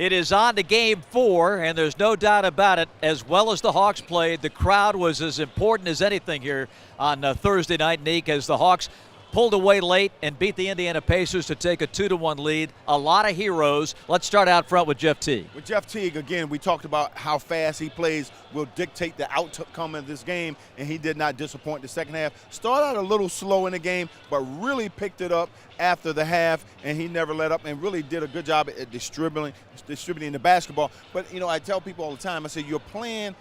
It is on to game 4, and there's no doubt about it. As well as the Hawks played, the crowd was as important as anything here on Thursday night, Nick, as the Hawks pulled away late and beat the Indiana Pacers to take a 2-1 lead. A lot of heroes. Let's start out front with Jeff Teague. With Jeff Teague, again, we talked about how fast he plays will dictate the outcome of this game, and he did not disappoint the second half. Started out a little slow in the game, but really picked it up after the half, and he never let up and really did a good job at distributing the basketball. But, you know, I tell people all the time, I say, you're playing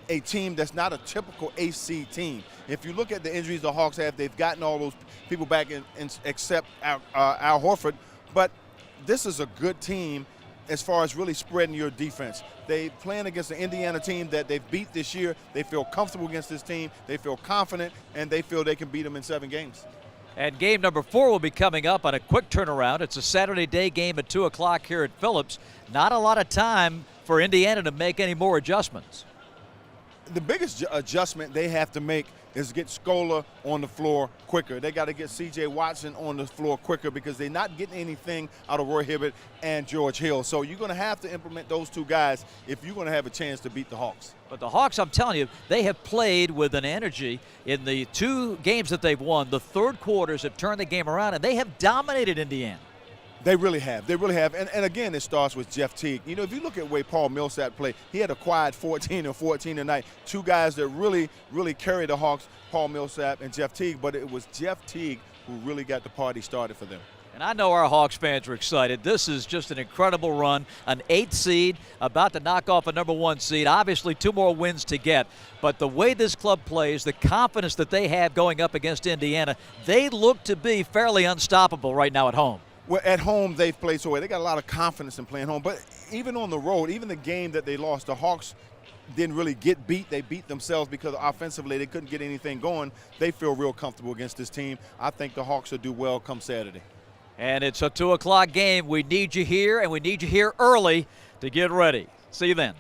a team that's not a typical AC team. If you look at the injuries the Hawks have, they've gotten all those people back except Al Horford. But this is a good team as far as really spreading your defense. They playing against the Indiana team that they've beat this year. They feel comfortable against this team. They feel confident, and they feel they can beat them in 7 games. And game number 4 will be coming up on a quick turnaround. It's a Saturday day game at 2 o'clock here at Phillips. Not a lot of time for Indiana to make any more adjustments. The biggest adjustment they have to make is get Scola on the floor quicker. They got to get C.J. Watson on the floor quicker because they're not getting anything out of Roy Hibbert and George Hill. So you're going to have to implement those 2 guys if you're going to have a chance to beat the Hawks. But the Hawks, I'm telling you, they have played with an energy in the 2 games that they've won. The third quarters have turned the game around, and they have dominated Indiana. They really have. They really have. And again, it starts with Jeff Teague. You know, if you look at the way Paul Millsap played, he had a quiet 14 and 14 tonight. 2 guys that really carried the Hawks, Paul Millsap and Jeff Teague. But it was Jeff Teague who really got the party started for them. And I know our Hawks fans are excited. This is just an incredible run. An 8th seed, about to knock off a number 1 seed. Obviously 2 more wins to get. But the way this club plays, the confidence that they have going up against Indiana, they look to be fairly unstoppable right now at home. Well, at home, they've played so well. They got a lot of confidence in playing home. But even on the road, even the game that they lost, the Hawks didn't really get beat. They beat themselves because offensively they couldn't get anything going. They feel real comfortable against this team. I think the Hawks will do well come Saturday. And it's a 2 o'clock game. We need you here, and we need you here early to get ready. See you then.